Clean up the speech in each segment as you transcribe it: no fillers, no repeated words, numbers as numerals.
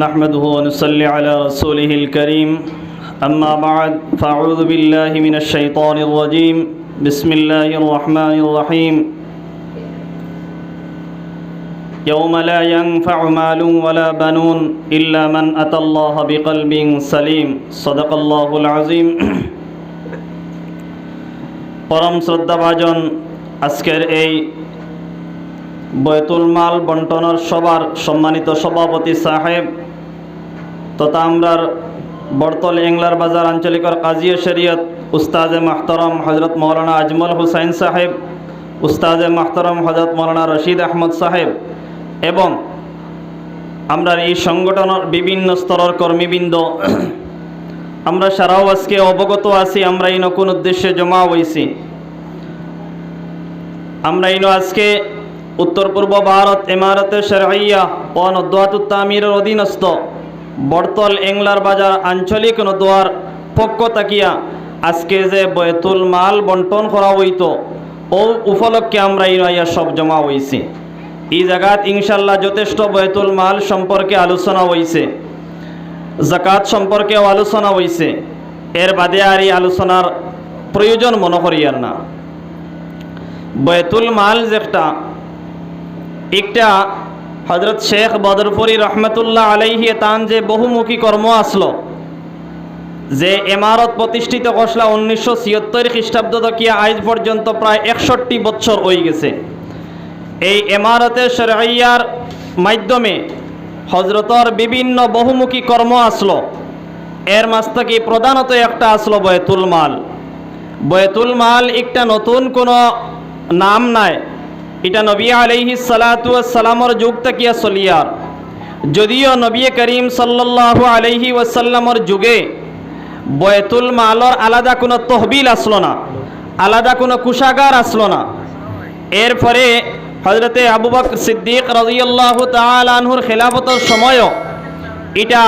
نحمده ونصلي على رسوله الكريم أما بعد فأعوذ بالله من الشيطان الرجيم بسم الله الرحمن الرحيم يوم لا ينفع مال ولا بنون إلا من أتى الله بقلب سليم صدق الله العظيم পরম শ্রদ্ধাভাজন আজকের এই বয়তুল মাল বন্টনের সবার সম্মানিত সভাপতি সাহেব তথা আমরার বড়তল এংলার বাজার আঞ্চলিকর কাজী শরীয়ত উস্তাদে মাহতারম হজরত মৌলানা আজমল হুসাইন সাহেব, উস্তাদে মাহতারম হজরত মৌলানা রশিদ আহমদ সাহেব এবং আমরার এই সংগঠনের বিভিন্ন স্তরের কর্মীবৃন্দ, আমরা সারাও আজকে অবগত আছি আমরা ইনো কোন উদ্দেশ্যে জমা হয়েছি। আমরা ইনো আজকে উত্তর পূর্ব ভারত ইমারতে শরঈয়া ও নদওয়াতুত তামিরের অধীনস্থ বড়তল এংলার বাজার আঞ্চলিক নদওয়ার পক্ষ তাকিয়া আজকে যে বয়তুল মাল বন্টন করা হইত ও উপলক্ষে আমরা ইনো আইয়া সব জমা হয়েছি। এই জায়গাত ইনশাল্লাহ যথেষ্ট বয়তুল মাল সম্পর্কে আলোচনা হয়েছে, জাকাত সম্পর্কেও আলোচনা হয়েছে। এর বাদে আর এই আলোচনার প্রয়োজন মনে করি আর না। বয়তুল মাল যেটা একটা হজরত শেখ বদরপুরি রহমতুল্লাহ আলাইহি তান যে বহুমুখী কর্ম আসলো, যে ইমারত প্রতিষ্ঠিত করলা 1976 খ্রিস্টাব্দ থেকে আজ পর্যন্ত প্রায় 61 বছর হয়ে গেছে। এই ইমারতে শরঈয়ার মাধ্যমে হজরতর বিভিন্ন বহুমুখী কর্ম আসলো। এর মাঝ থেকে প্রধানত একটা আসলো বয়তুল মাল। বয়তুল মাল একটা নতুন কোনো নাম নাই, এটা নবী আলাইহিস সালাতু ওয়াস সালামর যুগ থেকে চলিয়ার। যদিও নবী করিম সাল্লাল্লাহু আলাইহি ওয়াসাল্লামর যুগে বয়তুল মালর আলাদা কোনো তহবিল আসলো না, আলাদা কোনো কুশাগার আসলো না। এরপরে হযরতে আবু বকর সিদ্দিক রাদিয়াল্লাহু তাআলা আনহুর খেলাফতের সময়ও এটা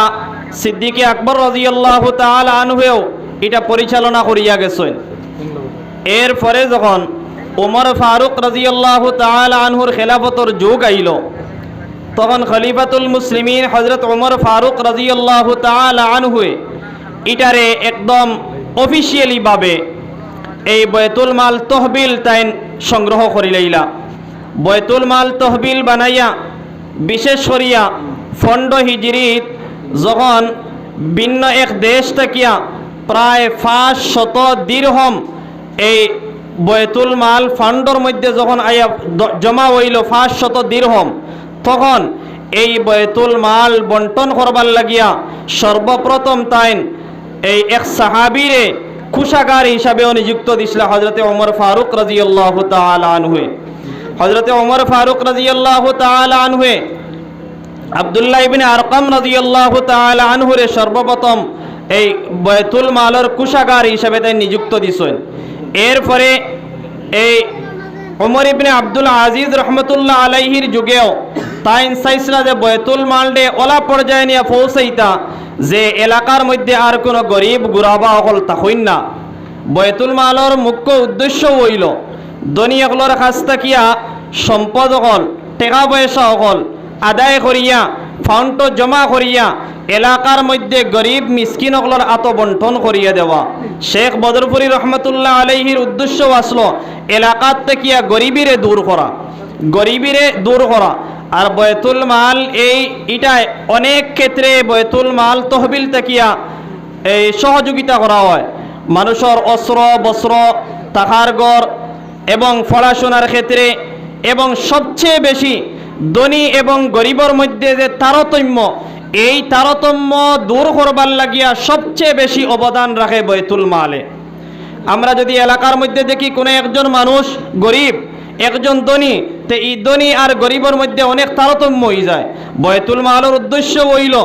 সিদ্দিকে আকবর রাদিয়াল্লাহু তাআলা আনহুও এটা পরিচালনা করিয়া গেছেন। এরপরে যখন ওমর ফারুক রাদিয়াল্লাহু তাআলা আনহুর খেলাফতের যুগ আইল, তখন খলিফাতুল মুসলিমিন হযরত ওমর ফারুক রাদিয়াল্লাহু তাআলা আনহু এটারে একদম অফিশিয়ালি ভাবে এই বয়তুল মাল তহবিল তাইন সংগ্রহ করি লইলা। বয়তুল মাল তহবিল বানাইয়া বিশেষ করিয়া ফন্ড হিজরিত যখন ভিন্ন এক দেশ থাকিয়া প্রায় 500 দিরহম এই বয়তুল মাল ফান্ডর মধ্যে যখন আয়া জমা হইল 500 দিরহম, তখন এই বয়তুল মাল বন্টন করবার লাগিয়া সর্বপ্রথম তাইন এই এক সাহাবীরে কুশাগার হিসাবেও নিযুক্ত দিছিল হযরতে ওমর ফারুক রাদিয়াল্লাহু তাআলা আনহু। হযরতে ওমর ফারুক রাদিয়াল্লাহু তাআলা আনহু আব্দুল্লাহ ইবনে আরকাম রাদিয়াল্লাহু তাআলা আনহুরে সর্বপ্রথম এই বয়তুল মালের কুশাগার হিসাবে তাই নিযুক্ত দিছেন। এরপরে এই ওমর ইবনে আব্দুল আজিজ রহমতুল্লাহ আলাইহির যুগেও তাইন চাইছিলা যে বয়তুল মালডে ওলা পর্যায়ে নিয়ে পৌঁছাইতা যে এলাকার মধ্যে আর কোনো গরিব গুরাবা অকল তাহইন না। বয়তুল মালর মুখ্য উদ্দেশ্য হইল দনিয়াকলর কাছ থাকিয়া সম্পদ অকল টাকা পয়সা অকল আদায় করিয়া ফাউন্ড জমা করিয়া এলাকার মধ্যে গরিব মিসকিন অকলর আত বন্টন করিয়া দেওয়া। শেখ বদরপুরি রহমতুল্লাহ আলাইহির উদ্দেশ্য আসলো এলাকার থেকে গরিবিরে দূর করা, গরিবিরে দূর করা। আর বয়তুল মাল এইটাই অনেক ক্ষেত্রে বয়তুল মাল তহবিল তাকিয়া এই সহযোগিতা করা হয় মানুষের অস্ত্র বস্ত্র থাকার ঘর এবং পড়াশোনার ক্ষেত্রে, এবং সবচেয়ে বেশি ধনী এবং গরিবের মধ্যে যে তারতম্য, এই তারতম্য দূর করবার লাগিয়া সবচেয়ে বেশি অবদান রাখে বয়তুল মালে। আমরা যদি এলাকার মধ্যে দেখি কোনো একজন মানুষ গরিব একজন ধনী, তো এই ধনী আর গরিবের মধ্যে অনেক তারতম্য হয়ে যায়। বয়তুল মালের উদ্দেশ্য হইল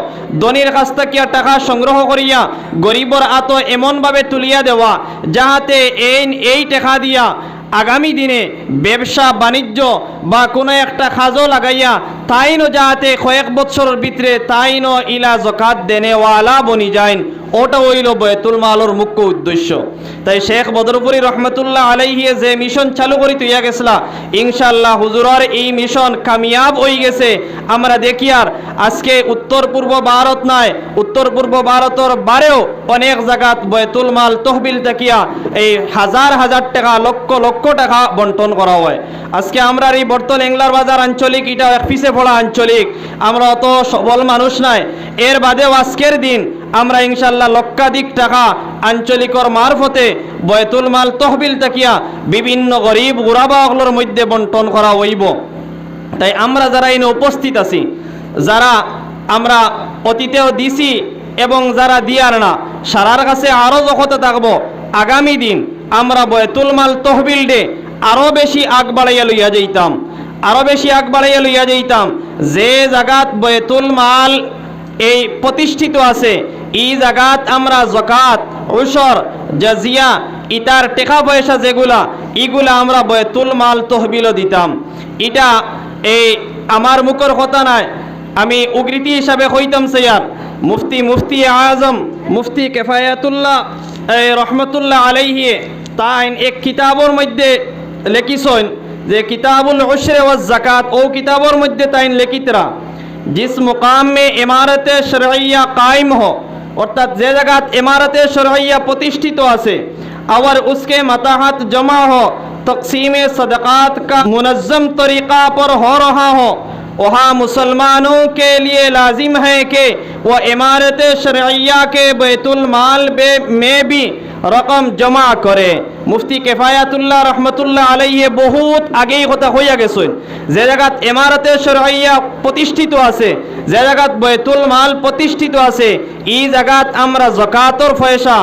ধনীর কাছ থেকে টাকা সংগ্রহ করিয়া গরিবর আত এমনভাবে তুলিয়া দেওয়া যাহাতে এই টাকা দিয়া আগামী দিনে ব্যবসা বাণিজ্য বা কোনো একটা কাজও লাগাইয়া তাইনও যাতে কয়েক বছরের ভিতরে তাইনও ইলা যাকাত দেনেওয়ালা বনি যায়, ওটা হইল বায়তুল মালের মুখ্য উদ্দেশ্য। তাই শেখ বদরপুরি রহমতুল্লাহ আলাইহি যে মিশন চালু করি তুইয়া গেছলা, ইনশাআল্লাহ হুজুরের এই মিশন কামিয়াব হয়ে গেছে। আমরা দেখি আর আজকে উত্তর পূর্ব ভারত নাই, উত্তর পূর্ব ভারতের বারেও অনেক জায়গাত বায়তুল মাল তহবিল তাকিয়া এই হাজার হাজার টাকা, লক্ষ লক্ষ টাকা বন্টন করা হয়। আজকে আমরা এই বর্তল এংলার বাজার আঞ্চলিক, এটা এক পিছে পড়া আঞ্চলিক, আমরা অত সবল মানুষ নাই। এর বাদেও আজকের দিন আমরা ইনশাআল্লাহ লক্ষাধিক টাকা আঞ্চলিকর মারফতে বায়তুল মাল তহবিল তাকিয়া বিভিন্ন গরিব গুরাবাগুলোর মধ্যে বন্টন করা হইব। তাই আমরা যারা এনে উপস্থিত আছি, যারা আমরা অতীতেও দিছি এবং যারা দিয়ার না, সারার কাছে আরও যখন থাকবো আগামী দিন আমরা বায়তুল মাল তহবিল ডে আরও বেশি আগ বাড়াইয়া লইয়া যাইতাম, আরও বেশি আগ বাড়াইয়া লইয়া যাইতাম। যে জায়গাত বায়তুল মাল এই প্রতিষ্ঠিত আছে, এই জায়গাত আমরা যাকাত, উশর, জাজিয়া, ইতার টাকা পয়সা যেগুলা, এগুলা আমরা বায়তুল মাল তহবিলও দিতাম। এটা এই আমার মুখের কথা নাই, আমি উগৃতি হিসাবে কইতাম স্যার, মুফতি আজম মুফতি কিফায়াতুল্লাহ রহমতুল্লাহ আলাইহি তাই এক কিতাবর মধ্যে লিখিছেন যে কিতাবুল উশর ওয়াজ যাকাত, ও কিতাবর মধ্যে তাই লিখিতরা जिस मुकाम में इमारत शरइया कायम हो, अर्थात जे जगह इमारत शरइया प्रतिष्ठित आसे और उसके मताहत जमा हो, तकसीम सदक़ात का मुनज़्ज़म तरीक़ा पर हो रहा हो, वहाँ मुसलमानों के लिए लाजिम है कि वह इमारत शरइया के बैतुल माल में भी रकम जमा करे। मुफ्ती किफायतुल्लाह रहमतुल्लाह आलैहि बहुत আগেই কথা হইয়া গেছেন। যে জায়গাত ইমারতে শরঈয়া প্রতিষ্ঠিত আছে, যে জায়গাত বাইতুল মাল প্রতিষ্ঠিত আছে, এই জায়গাত আমরা যাকাতের পয়সা,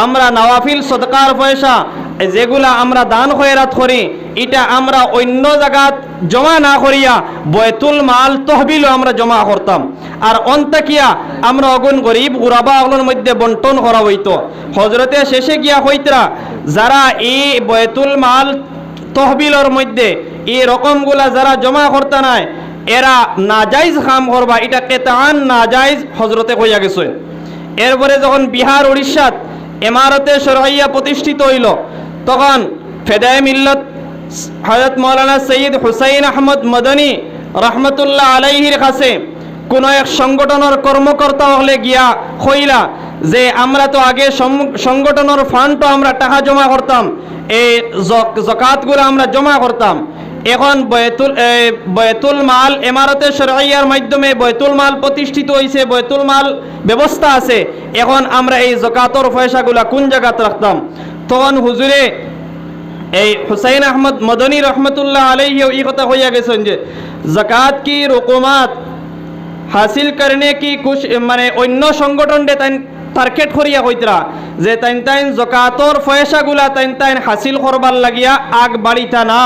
আমরা নওয়াফিল সদকার পয়সা যেগুলা আমরা দান খয়রাত করি, এটা আমরা অন্য জায়গাত জমা না করিয়া বাইতুল মাল তহবিলও আমরা জমা করতাম। আর অন্তাকিয়া আমরা অগুন গরিব গুরাবাগুলোর মধ্যে বন্টন করা হইতো। হজরতে শেষে গিয়া হইতরা যারা এই বাইতুল মাল তহবিলের মধ্যে এই রকমগুলা যারা জমা করতে নাই, এরা নাজাইজ কাম করবা, এটা কেতান নাজাইজ হজরতে কইয়া গেছে। এরপরে যখন বিহার উড়িষ্যাত ইমারতে শরঈয়া প্রতিষ্ঠিত হইল, তখন ফেদায়ে মিল্লত হযরত মাওলানা সৈয়দ হুসাইন আহমদ মদনী রহমতুল্লাহ আলাইহির কাছে কোনো এক সংগঠনের কর্মকর্তা হলে গিয়া কইলা যে আমরা তো আগে সংগঠনের ফান্ডও আমরা টাকা জমা করতাম, এই যাকাতগুলো আমরা জমা করতাম, এখন বাইতুল মাল ইমারতে শরঈয়ার মাধ্যমে বাইতুল মাল প্রতিষ্ঠিত হয়েছে, বাইতুল মাল ব্যবস্থা আছে, এখন আমরা এই যাকাতের পয়সাগুলা কোন জায়গাতে রাখতাম? তখন হুজুরে এই হুসাইন আহমদ মদনী রহমতুল্লাহ আলাইহি এই কথা হইয়া গেছেন যে যাকাত কি রকমাত হাসিল করনে কি কুছ মানে অন্য সংগঠন দে তাই টার্গেট করিয়া কইতরা যে তাইন যাকাতের পয়সাগুলা তাইন হাসিল করবার লাগিয়া আগ বাড়িতা না,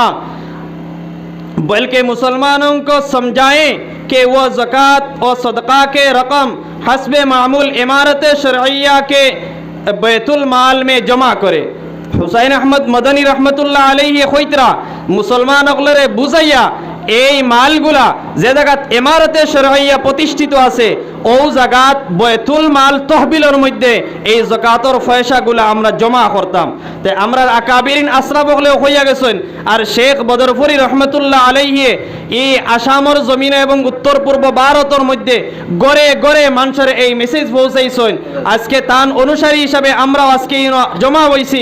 बल्कि मुसलमानों को समझाएं कि वो ज़कात और सदक़ा के रकम हस्ब मामूल इमारत शरईया के बैतुल माल में जमा करे। हुसैन अहमद मदनी रहमतुल्लाह अलैहि खैतरा मुसलमान अगलरे बुझाइया এই মালগুলা যে জায়গাত ইমারতে শরঈয়া প্রতিষ্ঠিত আছে, ও জায়গাত বাইতুল মাল তহবিলের মধ্যে এই যাকাতের পয়সাগুলা আমরা জমা করতাম। তাই আমরা আকাবিরিন আশরাফ হলেও হইয়া গেছেন। আর শেখ বদরপুরি রহমতুল্লাহ আলাইহি এই আসামের জমিনে এবং উত্তর পূর্ব ভারতের মধ্যে গড়ে গড়ে মানুষের এই মেসেজ পৌঁছাইছেন। আজকে তান অনুসারী হিসাবে আমরাও আজকে জমা হইছি,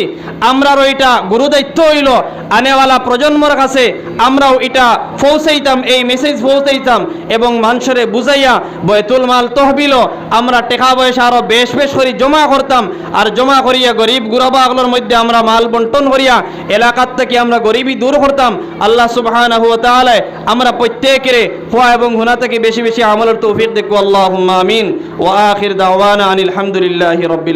আমরারও এটা গুরুদায়িত্ব হইল আনেওয়ালা প্রজন্মর কাছে আমরাও এটা পৌঁছাইতাম, এই মেসেজ পৌঁছাইতাম এবং মানুষের বুঝাইয়া বাইতুল মাল তহবিলও আমরা টাকা পয়সা আরো বেশ বেশ করে জমা করতাম। আর জমা করিয়া গরিব গুরাবাগুলোর মধ্যে আমরা মাল বন্টন করিয়া এলাকার থেকে আমরা গরিবই দূর করতাম। আল্লাহ সুবহানাহু ওয়া তাআলা আমরা প্রত্যেকের খোয়া এবং গুনাহ থেকে বেশি বেশি আমলের তৌফিক দেখব। আল্লাহুম্মা আমিন। ওয়া আখির দাওয়ানা আনিল হামদুলিল্লাহি রাব্বিল